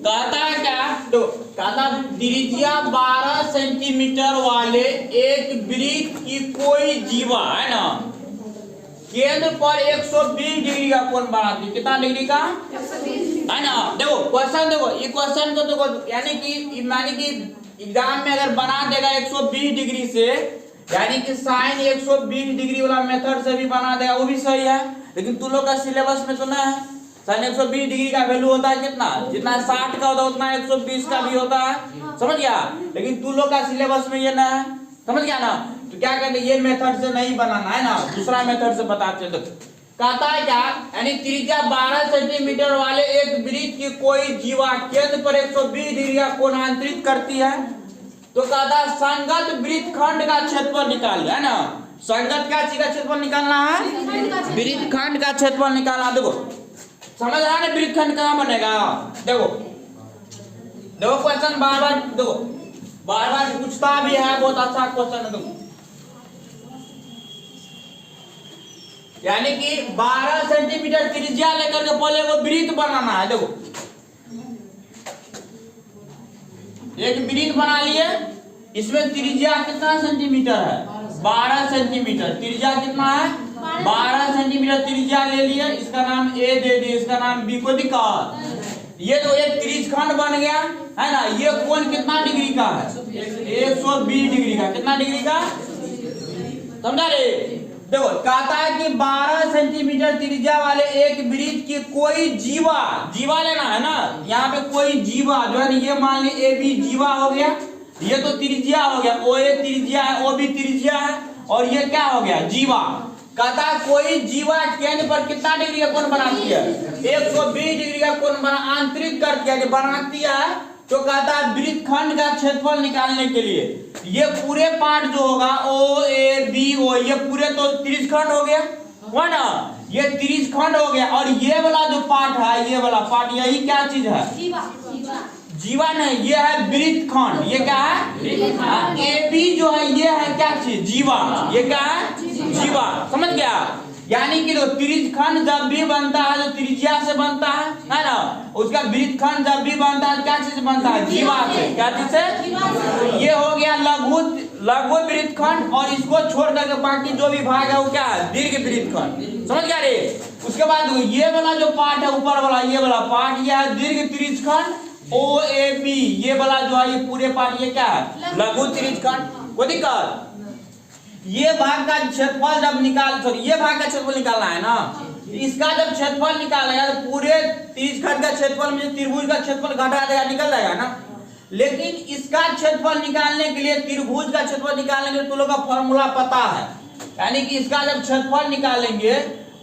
कहता है क्या, तो कहता त्रिज्या 12 सेंटीमीटर वाले एक वृत्त की कोई जीवा है ना केंद्र पर 120 डिग्री का कोण बनाती है। कितना डिग्री का है ना। देखो क्वेश्चन, देखो ये क्वेश्चन को देखो, यानी कि एग्जाम में अगर बना देगा 120 डिग्री से, यानी कि साइन 120 डिग्री वाला मेथड से भी बना देगा, वो भी सही है। लेकिन तुम लोग का सिलेबस में सुना है साइन 120 डिग्री का वैल्यू होता है कितना, जितना 60 का होता है उतना 120 का भी होता है, समझ गया। लेकिन तुम लोग का सिलेबस में ये ना है, समझ गया ना। तो क्या कहते हैं, ये मेथड से नहीं बनाना है ना, दूसरा मेथड से बताते हैं। कहता है क्या, यानी त्रिज्या 12 सेंटीमीटर वाले एक वृत्त की कोई जीवा केंद्र पर 120 डिग्री का कोणांतरित करती है। तो कहता है संगत वृत्तखंड का क्षेत्रफल निकाल, है ना। संगत क्या चीज का क्षेत्रफल निकालना है, वृत्तखंड का क्षेत्रफल निकालना। देखो समझ रहा है वृत्तखंड कहां बनेगा। देखो देखो क्वेश्चन बार बार देखो, बार बार पूछता भी है, बहुत अच्छा क्वेश्चन है। देखो यानी कि 12 सेंटीमीटर त्रिज्या लेकर के पहले वो वृत्त बनाना है। देखो एक वृत्त बना लिए, इसमें त्रिज्या कितना सेंटीमीटर है, 12 सेंटीमीटर। त्रिज्या कितना है, 12 सेंटीमीटर त्रिज्या ले लिए, इसका नाम ए दे दिए, इसका नाम बी को दिक्कत। ये तो एक त्रिज्यखंड बन गया है ना। ये कोण कितना डिग्री का है, 120 डिग्री का। कितना डिग्री का, समझा रे। देखो कहता है कि 12 सेंटीमीटर त्रिज्या वाले एक वृत्त की कोई जीवा, जीवा लेना है ना, यहाँ पे कोई जीवा जो है, ये मान ली ए बी जीवा हो गया, ये तो त्रिज्या हो गया, ओ ए त्रिज्या है, ओ बी त्रिज्या है, और ये क्या हो गया, जीवा। कहता है कोई जीवा केंद्र पर कितना डिग्री का कोण बनाती है, 120 डिग्री का कोण आंतरिक करती है, बनाती है। तो कहता है वृत्तखंड का क्षेत्रफल निकालने के लिए ये पूरे पार्ट जो होगा ओ ए बी ओ, ये पूरे तो त्रिज्यखंड हो गया, हुआ ना, ये त्रिज्यखंड हो गया। और ये वाला जो पार्ट है, ये वाला पार्ट, यही क्या चीज है, जीवा नहीं, ये है वृत्तखंड। ये क्या है, ए बी जो है ये है क्या चीज, जीवा। ये क्या है, जीवा। समझ गया। यानी कि त्रिज्यखंड जब भी बनता है तो त्रिज्या से बनता है ना। उसका वृत्तखंड जब भी बनता है क्या चीज बनता है, जीवा से। क्या चीज से, ये हो गया लघु वृत्तखंड, और इसको छोड़ करके बाकी जो भी भाग है वो क्या है, दीर्घ वृत्तखंड। समझ गया रे। उसके बाद ये वाला जो पार्ट है ऊपर वाला, ये वाला पार्ट, ये है दीर्घ त्रिज्यखंड ओ ए बी। ये वाला जो है, ये पूरे पार्ट, ये क्या है, लघु त्रिज्यखंड। कोई दिक्कत। ये भाग का क्षेत्रफल जब ये भाग का क्षेत्रफल निकालना है ना, इसका जब क्षेत्रफल निकालेगा तो पूरे त्रिज्यखंड का क्षेत्रफल में त्रिभुज का क्षेत्रफल घटा देगा, निकल जाएगा ना। लेकिन इसका क्षेत्रफल निकालने के लिए, त्रिभुज का क्षेत्रफल निकालने के लिए तुम लोग का फॉर्मूला पता है। यानी कि इसका जब क्षेत्रफल निकालेंगे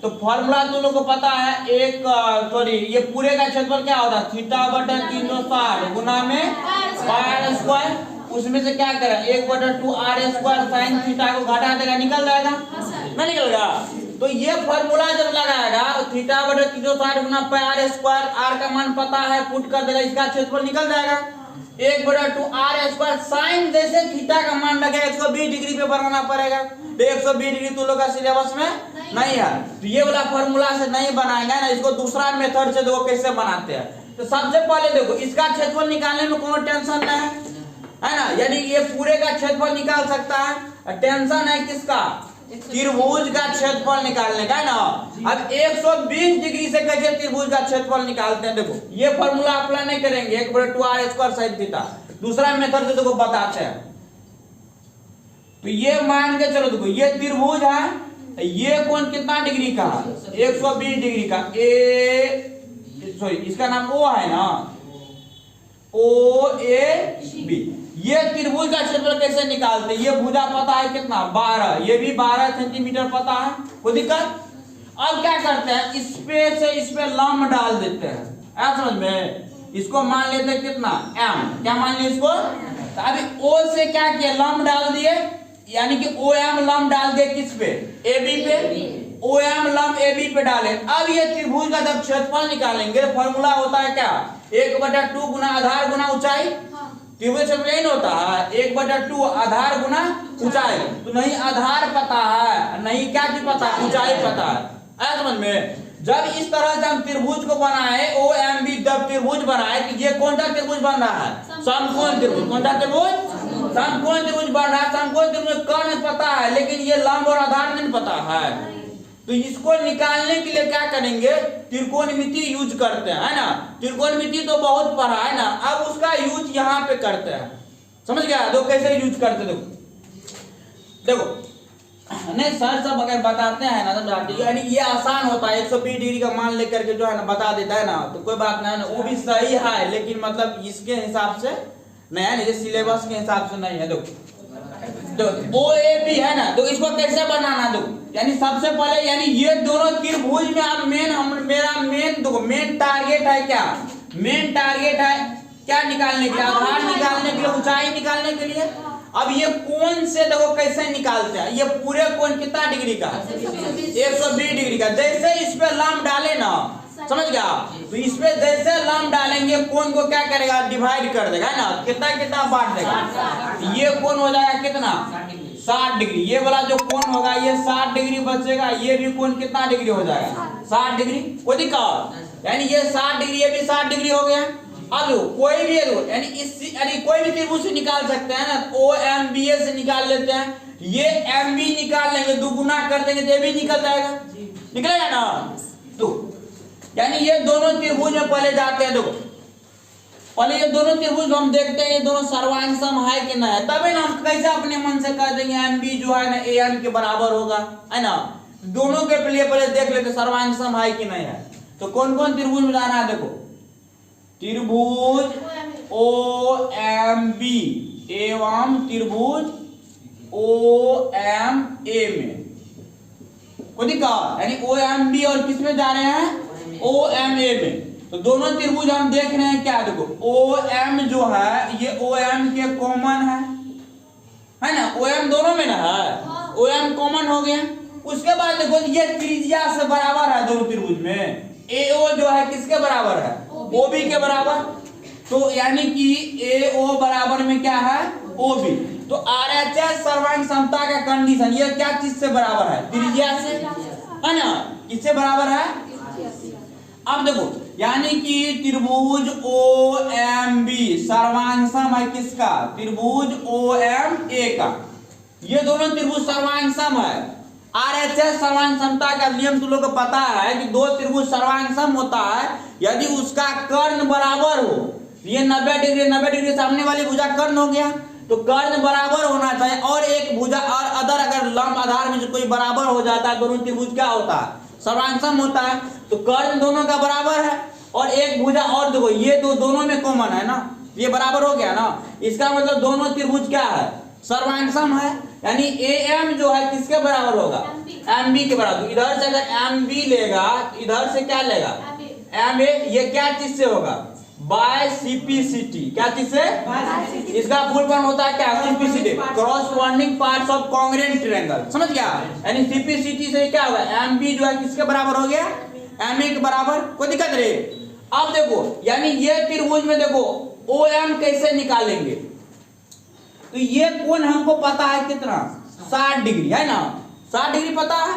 तो फॉर्मूला तुम लोग को पता है, ये पूरे का क्षेत्रफल क्या होता है, θ/360 गुना में पाई स्क्वायर। उसमें से क्या करें, 1/2 r स्क्वायर साइन थीटा को घटा देगा, निकल जाएगा ना, निकलेगा। तो ये फॉर्मूला जब लगाएगा θ/360 गुना पाई r स्क्वायर, r का मान पता है, पुट कर देगा, इसका क्षेत्रफल निकल जाएगा। 1/2 r स्क्वायर साइन, जैसे थीटा का मान लगे 120 डिग्री पे बनाना पड़ेगा। तो 120 डिग्री तुम लोग का सिलेबस में नहीं है, तो ये वाला फॉर्मूला से नहीं बनाएंगे ना, इसको दूसरा मेथड से देखो कैसे बनाते हैं। तो सबसे पहले देखो इसका क्षेत्रफल निकालने में कोई टेंशन नहीं है ना। यानी ये पूरे का क्षेत्रफल निकाल सकता है, टेंशन है किसका, त्रिभुज का क्षेत्रफल निकालने का, है ना। अब 120 डिग्री से कैसे त्रिभुज का क्षेत्रफल निकालते हैं, देखो ये फॉर्मूला अप्लाई नहीं करेंगे, 1/2 r स्क्वायर साइन थीटा, दूसरा मेथड से देखो बताते हैं। तो ये मान के चलो, देखो ये त्रिभुज है, ये कोण कितना डिग्री का है, 120 डिग्री का, इसका नाम O है ना, O A B। ये त्रिभुज का क्षेत्रफल कैसे निकालते हैं, ये भुजा पता है कितना, 12, ये भी 12 सेंटीमीटर पता है, कोई दिक्कत। अब क्या करते हैं, इस पे लंब डाल देते हैं, ऐसा समझ में। इसको मान लेते हैं कितना, m, क्या मान लिया इसको। तो अभी O से क्या किया, लंब डाल दिए, यानी कि OM लंब डाल दिए किस पे, AB पे, OM लंब AB पे डाले। अब ये त्रिभुज का जब क्षेत्रफल निकालेंगे, फॉर्मूला होता है क्या, 1/2 गुना आधार गुना ऊंचाई। त्रिभुज क्षेत्रफल नहीं होता है, 1/2 आधार गुना ऊंचाई। तो नहीं आधार पता है, नहीं क्या चीज पता है, ऊंचाई पता है, समझ में। जब इस तरह से हम त्रिभुज को बनाए ओ एम बी, जब त्रिभुज बनाए तो ये कौन सा त्रिभुज बन रहा है? समकोण त्रिभुज। कौन सा त्रिभुज? समकोण त्रिभुज बन रहा है। समकोण त्रिभुज कर्ण पता है लेकिन ये लंब और आधार नहीं पता है, तो इसको निकालने के लिए क्या करेंगे? त्रिकोणमिति यूज करते हैं, है ना। त्रिकोणमिति तो बहुत पढ़ा है ना, अब उसका यूज यहाँ पे करते हैं। समझ गया? तो कैसे यूज करते? देखो नहीं सर सब अगर बताते हैं ना समझाते, यानी ये आसान होता है। 120 डिग्री का मान लेकर के जो है ना बता देता है ना, तो कोई बात नहीं है ना, वो भी सही है, लेकिन मतलब इसके हिसाब से नहीं है, ये सिलेबस के हिसाब से नहीं है। देखो ओ ए बी है ना, तो इसको कैसे बनाना? देखो यानी सबसे पहले यानी ये दोनों त्रिभुज में अब मेरा मेन टारगेट है क्या? मेन टारगेट है क्या निकालने के लिए? आधार निकालने के लिए, ऊंचाई निकालने के लिए। अब ये कोण से देखो कैसे निकालते हैं। ये पूरे कोण कितना डिग्री का? 120 डिग्री का। जैसे इस पे लंब डाले ना, समझ गया, तो इस पे जैसे लंब डालेंगे कोण को क्या करेगा? डिवाइड कर देगा ना, कितना कितना बांट देगा। ये कोण हो जाएगा कितना? 60 डिग्री। ये वाला जो कोण होगा ये 60 डिग्री बचेगा। ये भी कोण कितना डिग्री हो जाएगा? 60 डिग्री। कोई दिक्कत? यानी ये 60 डिग्री, ये भी 60 डिग्री हो गया। अब कोई भी यानी कोई भी त्रिभुज से निकाल सकते हैं ना, ओ एम बी ए से निकाल लेते हैं। ये एम बी निकाल लेंगे, दुगुना कर देंगे तो ये भी निकल जाएगा, निकलेगा ना। तो यानी ये दोनों त्रिभुज में पहले जाते हैं। देखो पहले ये दोनों त्रिभुज हम देखते हैं ये दोनों सर्वांग सम है कि नहीं है, तभी ना हम कैसे अपने मन से कह देंगे एम बी जो है ना ए एम के बराबर होगा, है ना। दोनों के लिए पहले देख लेते सर्वांग सम है कि नहीं है। तो कौन कौन त्रिभुज में जाना है? देखो त्रिभुज ओ एम बी एवं त्रिभुज ओ एम ए में, कोई दिक्कत? यानी ओ एम बी और किस में जा रहे हैं? ओ एम ए में। तो दोनों त्रिभुज हम देख रहे हैं क्या? देखो ओ एम जो है ये ओ एम के कॉमन है ना, ओ एम दोनों में ना है, ओ एम कॉमन हो गया। उसके बाद देखो ये त्रिज्या से बराबर है दोनों त्रिभुज में। ए ओ जो है किसके बराबर है? ओ बी के बराबर। तो यानी कि ए ओ बराबर में क्या है? O B. तो आरएचएस सर्वांग समता का कंडीशन ये क्या चीज से बराबर है? त्रिज्या से, है ना। किससे बराबर है? अब देखो यानी कि त्रिभुज ओ एम बी सर्वांग सम है किसका? त्रिभुज ओ एम ए का। ये दोनों त्रिभुज सर्वांग सम है। आरएचएस सर्वांग समता का नियम तुम लोग को पता है कि दो त्रिभुज सर्वांग सम होता है यदि उसका कर्ण बराबर हो। ये 90 डिग्री सामने वाली भुजा कर्ण हो गया, तो कर्ण बराबर होना चाहिए। और एक भुजा और अदर अगर लंब आधार में कोई बराबर हो जाता है, दोनों त्रिभुज क्या होता है? सर्वांग सम होता है। तो कर्ण दोनों का बराबर है और एक भुजा और देखो ये दोनों में कॉमन है ना, ये बराबर हो गया ना। इसका मतलब दोनों त्रिभुज क्या है? सर्वांग सम है। यानी ए एम जो है किसके बराबर होगा? एम बी के बराबर। तो इधर से अगर एम बी लेगा तो इधर से क्या लेगा? M A. ये क्या चीज से होगा? By CPCT. क्या चीज से? इसका फुल फॉर्म होता है क्या? CPCT, corresponding parts of congruent triangle. समझ गया? यानी सीपीसीटी से क्या होगा? एम बी जो है किसके बराबर हो गया? एम ए के बराबर। कोई दिक्कत नहीं। अब देखो यानी ये त्रिभुज में देखो ओ एम कैसे निकालेंगे? तो ये कोण हमको पता है कितना? 60 डिग्री, है ना। 60 डिग्री पता है।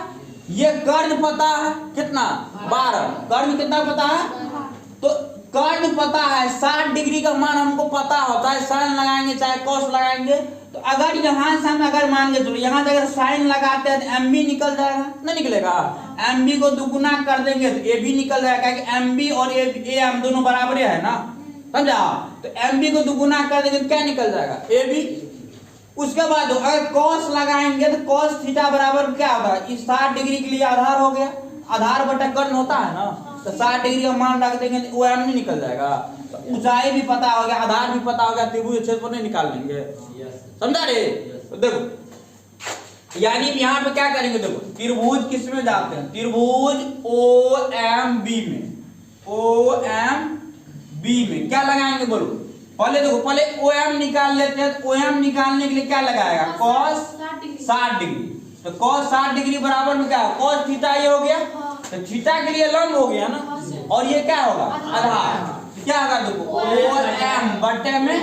ये कर्ण पता है कितना? 12। कर्ण कितना पता है? तो कर्ण पता है 60 डिग्री का मान हमको पता होता है। साइन लगाएंगे चाहे कॉस लगाएंगे। तो अगर यहाँ से हम अगर मान के चलो यहाँ से अगर साइन लगाते हैं तो एम बी निकल जाएगा, नहीं निकलेगा? एम बी को दुगुना कर देंगे तो ए बी निकल जाएगा, क्योंकि एम बी और ए एम दोनों बराबर है ना, समझा। तो एम बी को दुगुना कर देंगे तो क्या निकल जाएगा? A B. उसके बाद अगर कॉस लगाएंगे तो कॉस थीटा बराबर क्या होगा? इस 60 डिग्री के लिए आधार हो गया, आधार बटा कर्ण होता है ना। तो 60 डिग्री का मान रख देंगे तो ओ एम नहीं निकल जाएगा। तो ऊंचाई भी पता हो गया, आधार भी पता हो गया, त्रिभुज क्षेत्रफल नहीं निकाल लेंगे। समझा रे? तो देखो यानी यहाँ पे क्या करेंगे? देखो त्रिभुज किस में जाते हैं? त्रिभुज ओ एम बी में। ओ एम बी में क्या लगाएंगे बोलो? पहले देखो पहले ओ एम निकाल लेते हैं। तो ओ एम निकालने के लिए क्या लगाएगा? Cos 60 degree. तो कॉस 60 डिग्री बराबर में क्या है? कॉस थीटा ये हो गया। तो थीटा के लिए लंब हो गया ना, और ये क्या होगा? आधार। क्या होगा? देखो ओ एम बटे में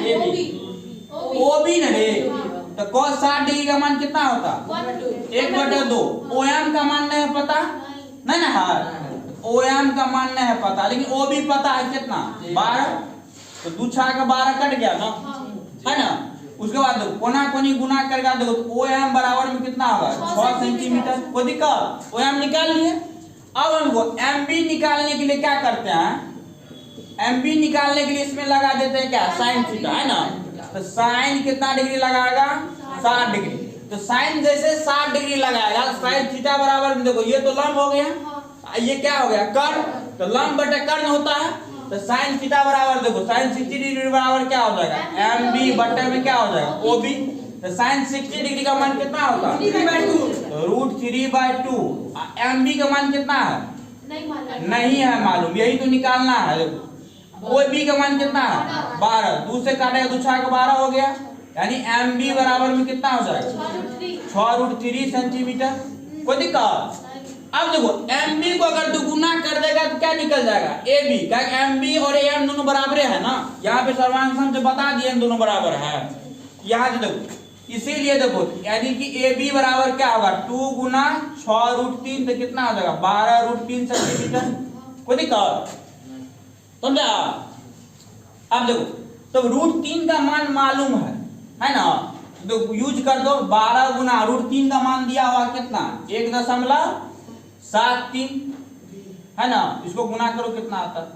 ओ बी न रे। तो cos 60 डिग्री का मान कितना होता? 1/2। ओ एम का मान नहीं पता, नहीं ना है। OM का मान नहीं है पता, लेकिन O भी पता है कितना 12, तो 2 6 का 12 कट गया ना, है ना। उसके बाद देखो कोना कोनी गुना करके देखो तो OM बराबर में कितना होगा 6 सेंटीमीटर। कोई दिक्कत, OM निकाल लिए। अब हमको MB निकालने के लिए क्या करते हैं, MB निकालने के लिए इसमें लगा देते हैं क्या साइन थीटा, है ना। तो साइन कितना डिग्री लगाएगा 60 डिग्री, तो साइन जैसे 60 डिग्री लगाएगा साइन थीटा बराबर में देखो ये तो लंब हो गया, ये क्या हो गया कर्ण, तो लंब बटे कर्ण होता है। तो साइन थीटा बराबर देखो साइन 60 डिग्री बराबर क्या हो जाएगा MB बटे में क्या हो जाएगा OB। तो साइन 60 डिग्री का मान कितना होता है 3/2। MB का मान कितना है नहीं है मालूम, यही तो निकालना है। देखो OB का मान कितना है 12, 2 से काटेगा 2 6 का 12 हो गया, यानी MB बराबर में कितना हो जाएगा 6√3 सेंटीमीटर। कोई दिक्कत। अब देखो MB को अगर तू गुना कर देगा तो क्या निकल जाएगा AB, क्या MB और AM दोनों बराबर है ना, यहाँ पे सर्वांग सम से बता दिए दोनों बराबर है। यहाँ से देखो इसीलिए देखो यानी कि AB बराबर क्या होगा 2 गुना 6√3, तो कितना हो जाएगा 12√3 सेंटीमीटर। कोई दिक्कत समझा। अब देखो तो √3 का मान मालूम है ना, तो यूज कर दो 12 गुना √3 का मान दिया हुआ कितना 1.73, है ना। इसको गुना करो कितना आता है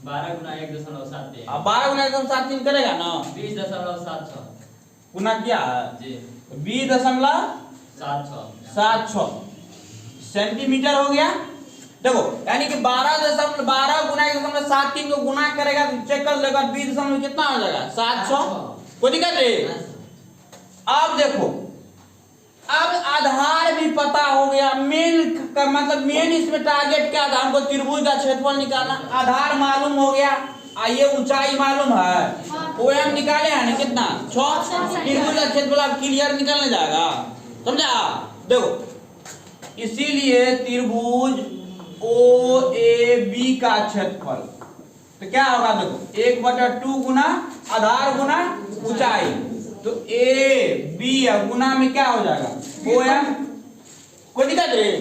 12 गुना 1.73। अब 12 गुना 1.73 करेगा ना 20.76 गुना किया जी 20.76 सेंटीमीटर हो गया। देखो यानी कि 12 गुना 1.73 को गुना करेगा तो चेक कर लेगा 20 दशमलव कितना हो जाएगा 700। कोई दिक्कत है। अब देखो अब आधार भी पता हो गया, मेन का मतलब मेन इसमें टारगेट क्या था हमको त्रिभुज का क्षेत्रफल निकालना। आधार मालूम हो गया, आइए ऊंचाई मालूम है OM निकाले हैं ना कितना 6, त्रिभुज का क्षेत्रफल अब क्लियर निकलने जाएगा समझा। देखो इसीलिए त्रिभुज OAB का क्षेत्रफल तो क्या होगा देखो 1/2 गुना आधार गुना ऊंचाई, तो AB गुना में क्या हो जाएगा OM। कोई दिक्कत है।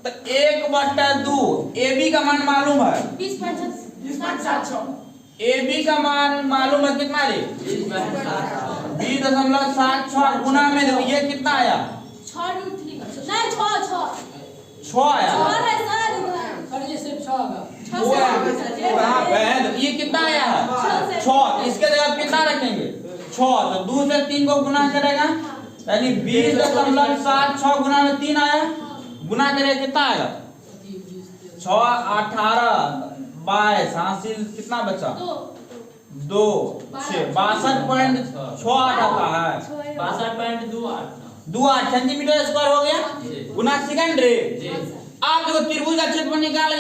तो 1/2 AB का मान मालूम है 20.7 AB का मान मालूम है कितना रे 20.76 गुना में देखो ये कितना आया 6 आया, ये कितना आया है 6, इसके जगह कितना रखेंगे 6, तो 2 से 3 को गुना करेगा यानी 20.76 गुना में 3 आया, गुना करेगा कितना आएगा 6 18 22 हासिल कितना बचा 2 6 62.68 आता है 62.28 सेंटीमीटर स्क्वायर हो गया गुना सेकंड रे। जी आप देखो त्रिभुज का क्षेत्रफल निकाल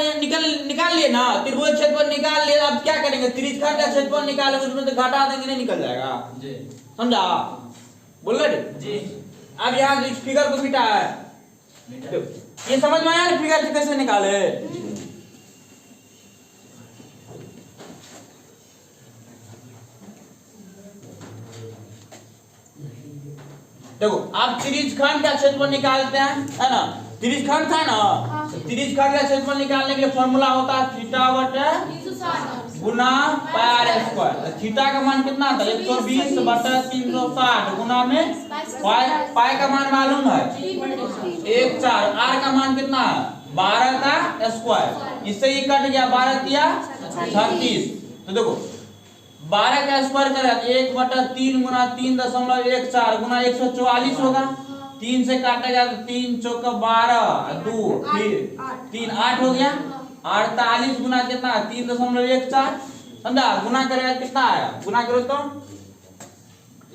लिए ना, त्रिभुज क्षेत्रफल निकाल लिए। अब क्या करेंगे त्रिज्यखंड का क्षेत्रफल निकालेंगे, उसमें से घटा देंगे नहीं निकल जाएगा जी समझा बोल रहे जी। अब यहाँ इस फिगर को मिटा है, ये समझ में आया ना फिगर से कैसे निकाले। देखो आप त्रिज्यखंड का क्षेत्रफल निकालते हैं है ना, त्रिज्यखंड था ना, त्रिज्यखंड का क्षेत्रफल निकालने के लिए फॉर्मूला होता है थीटा बटे गुना पाई r स्क्वायर। थीटा का मान कितना था 120 बटे 360 गुना में पाई का मान मालूम है 1/4, r का मान कितना है 12 का स्क्वायर, इससे ये कट गया 12 किया 36। तो देखो 12 का स्क्वायर करेगा 1/3 गुना 3.14 गुना 144 होगा, 3 से काटेगा तो 3 चौका 12 2 फिर 3 8 हो गया, 48 गुना कितना 3.14 समझा, गुना करेगा कितना आया गुना करो तो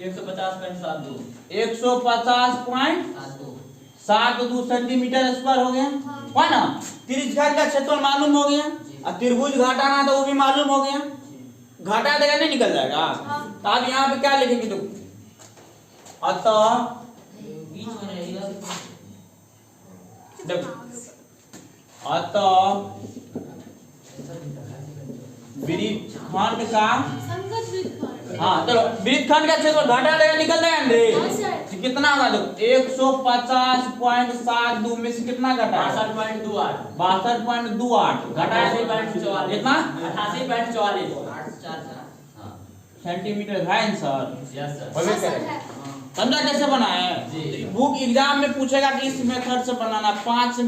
150.72 150.72 सेंटीमीटर स्क्वायर हो गया है ना। त्रिज्यखंड का क्षेत्रफल मालूम हो गया और त्रिभुज घटाना तो वो भी मालूम हो गया, घटा देगा नहीं निकल जाएगा। तो आप यहाँ पे क्या लिखेंगे तो अतः वृत्तखंड का हाँ चलो वृत्तखंड का क्षेत्रफल घटा देगा निकल जाएगा कितना होगा देखो 150.72 में से कितना घटा है 62.28 62.28 घटा है 88.44 कितना 88.44 सेंटीमीटर है आंसर यस सर होबे करे समझा कैसे बनाए जी। बुक एग्जाम में पूछेगा कि इस मेथड से बनाना 5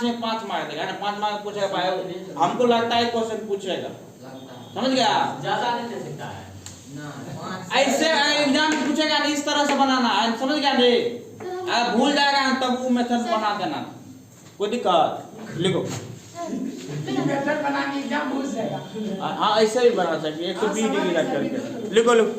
में 5 मार देगा ना 5 मार्क पूछेगा भाई हमको लगता है क्वेश्चन पूछेगा समझ गया ज्यादा नहीं दे सकता है ऐसे एग्जाम में पूछेगा ना इस तरह से बनाना है समझ गया रे अगर भूल जाएगा ना तब वो मेथड बना देना कोई दिक्कत लिखो मेथड बनाने एग्जाम भूल जाएगा। हाँ ऐसे भी बना सकते 120 डिग्री रख करके लिखो लिखो